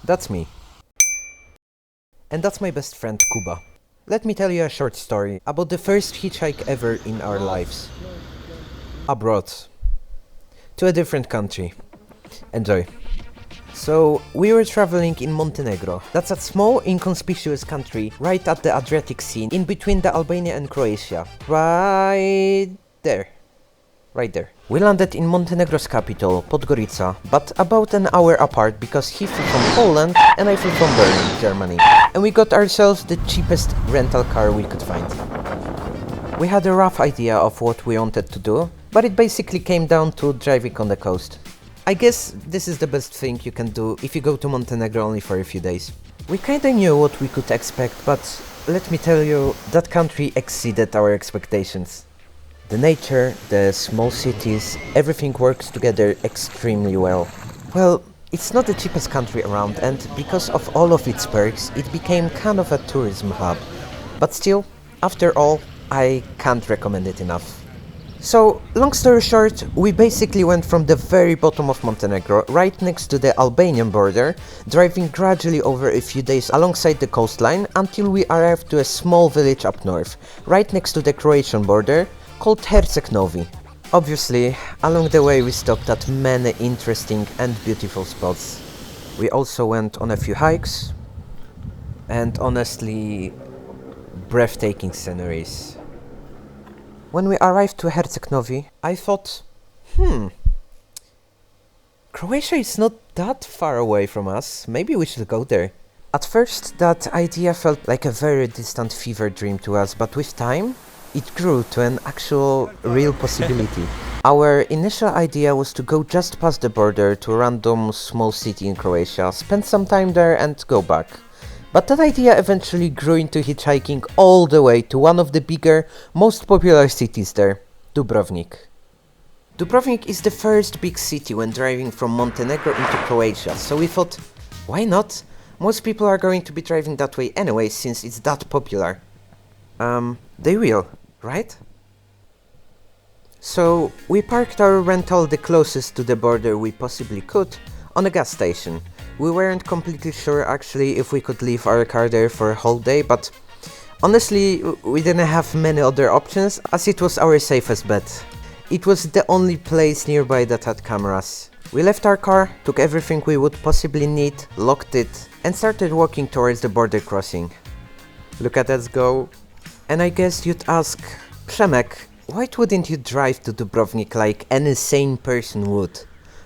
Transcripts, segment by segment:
That's me. And that's my best friend Kuba. Let me tell you a short story about the first hitchhike ever in our lives. Abroad. To a different country. Enjoy. So, we were traveling in Montenegro. That's a small, inconspicuous country right at the Adriatic Sea, in between the Albania and Croatia. Right there. Right there. We landed in Montenegro's capital, Podgorica, but about an hour apart because he flew from Poland and I flew from Berlin, Germany. And we got ourselves the cheapest rental car we could find. We had a rough idea of what we wanted to do, but it basically came down to driving on the coast. I guess this is the best thing you can do if you go to Montenegro only for a few days. We kinda knew what we could expect, but let me tell you, that country exceeded our expectations. The nature, the small cities, everything works together extremely well. Well, it's not the cheapest country around, and because of all of its perks, it became kind of a tourism hub. But still, after all, I can't recommend it enough. So, long story short, we basically went from the very bottom of Montenegro, right next to the Albanian border, driving gradually over a few days alongside the coastline until we arrived to a small village up north, right next to the Croatian border, called Herceg Novi. Obviously, along the way we stopped at many interesting and beautiful spots. We also went on a few hikes, and honestly, breathtaking sceneries. When we arrived to Herceg Novi, I thought, Croatia is not that far away from us, maybe we should go there. At first, that idea felt like a very distant fever dream to us, but with time, it grew to an actual, real possibility. Our initial idea was to go just past the border to a random small city in Croatia, spend some time there and go back. But that idea eventually grew into hitchhiking all the way to one of the bigger, most popular cities there, Dubrovnik. Dubrovnik is the first big city when driving from Montenegro into Croatia, so we thought, why not? Most people are going to be driving that way anyway, since it's that popular. They will, right? So, we parked our rental the closest to the border we possibly could, on a gas station. We weren't completely sure actually if we could leave our car there for a whole day, but honestly, we didn't have many other options, as it was our safest bet. It was the only place nearby that had cameras. We left our car, took everything we would possibly need, locked it, and started walking towards the border crossing. Look at us go. And I guess you'd ask, Przemek, why wouldn't you drive to Dubrovnik like any sane person would?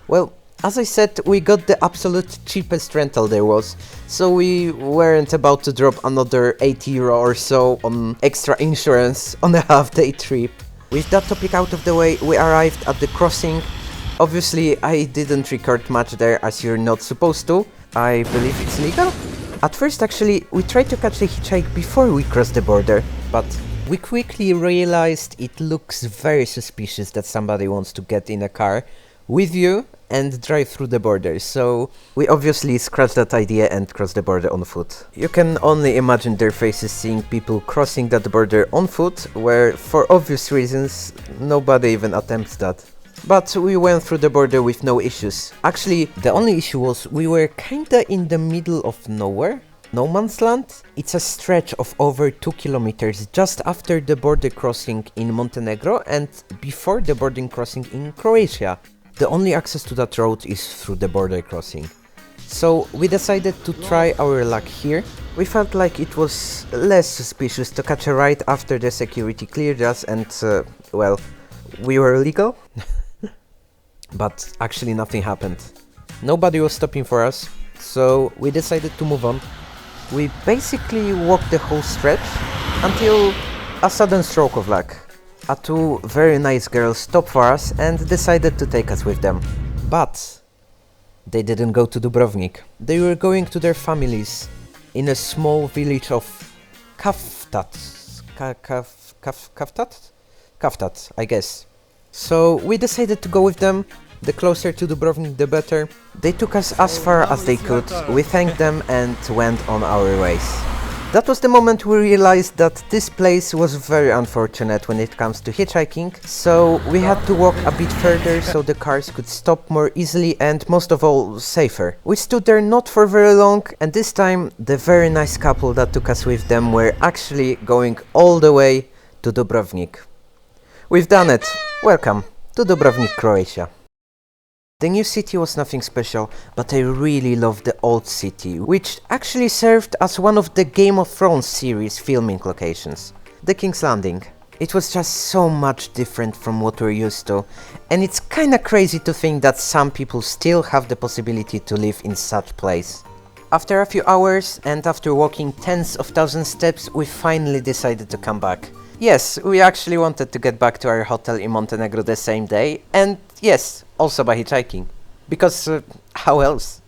Well, as I said, we got the absolute cheapest rental there was, so we weren't about to drop another €80 or so on extra insurance on a half-day trip. With that topic out of the way, we arrived at the crossing. Obviously, I didn't record much there as you're not supposed to. I believe it's legal? At first, actually, we tried to catch the hitchhike before we crossed the border, but we quickly realized it looks very suspicious that somebody wants to get in a car with you and drive through the border, so we obviously scratched that idea and crossed the border on foot. You can only imagine their faces seeing people crossing that border on foot, where, for obvious reasons, nobody even attempts that. But we went through the border with no issues. Actually, the only issue was we were kinda in the middle of nowhere. No Man's Land? It's a stretch of over 2 kilometers just after the border crossing in Montenegro and before the border crossing in Croatia. The only access to that road is through the border crossing. So we decided to try our luck here. We felt like it was less suspicious to catch a ride after the security cleared us and, well, we were legal. But actually nothing happened. Nobody was stopping for us, so we decided to move on. We basically walked the whole stretch until a sudden stroke of luck. Two very nice girls stopped for us and decided to take us with them. But they didn't go to Dubrovnik. They were going to their families in a small village of Kaftat. Kaftat, I guess. So we decided to go with them. The closer to Dubrovnik, the better. They took us as far as they could. We thanked them and went on our ways. That was the moment we realized that this place was very unfortunate when it comes to hitchhiking, so we had to walk a bit further so the cars could stop more easily and most of all safer. We stood there not for very long, and this time the very nice couple that took us with them were actually going all the way to Dubrovnik. We've done it! Welcome to Dubrovnik, Croatia. The new city was nothing special, but I really loved the old city, which actually served as one of the Game of Thrones series filming locations, the King's Landing. It was just so much different from what we're used to, and it's kinda crazy to think that some people still have the possibility to live in such place. After a few hours and after walking tens of thousands of steps, we finally decided to come back. Yes, we actually wanted to get back to our hotel in Montenegro the same day, and yes, also by hitchhiking. Because how else?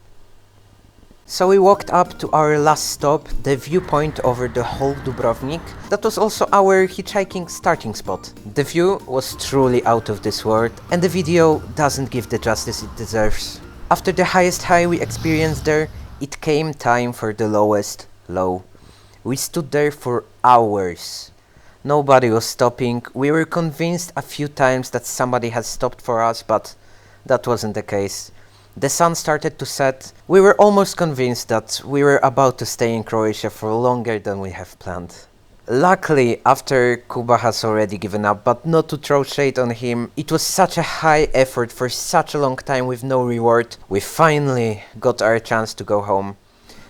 So we walked up to our last stop, the viewpoint over the whole Dubrovnik. That was also our hitchhiking starting spot. The view was truly out of this world, and the video doesn't give the justice it deserves. After the highest high we experienced there, it came time for the lowest low. We stood there for hours. Nobody was stopping. We were convinced a few times that somebody had stopped for us, but that wasn't the case. The sun started to set. We were almost convinced that we were about to stay in Croatia for longer than we have planned. Luckily, after Kuba has already given up, but not to throw shade on him, it was such a high effort for such a long time with no reward. We finally got our chance to go home.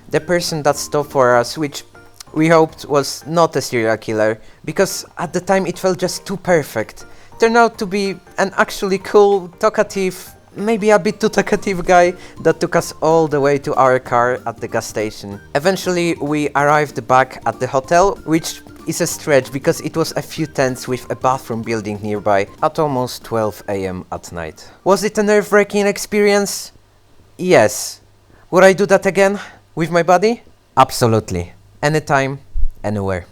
The person that stopped for us, which we hoped was not a serial killer, because at the time it felt just too perfect, turned out to be an actually cool, talkative, maybe a bit too talkative guy that took us all the way to our car at the gas station. Eventually we arrived back at the hotel, which is a stretch because it was a few tents with a bathroom building nearby at almost 12 AM at night. Was it a nerve-wracking experience? Yes. Would I do that again? With my buddy? Absolutely. Anytime, anywhere.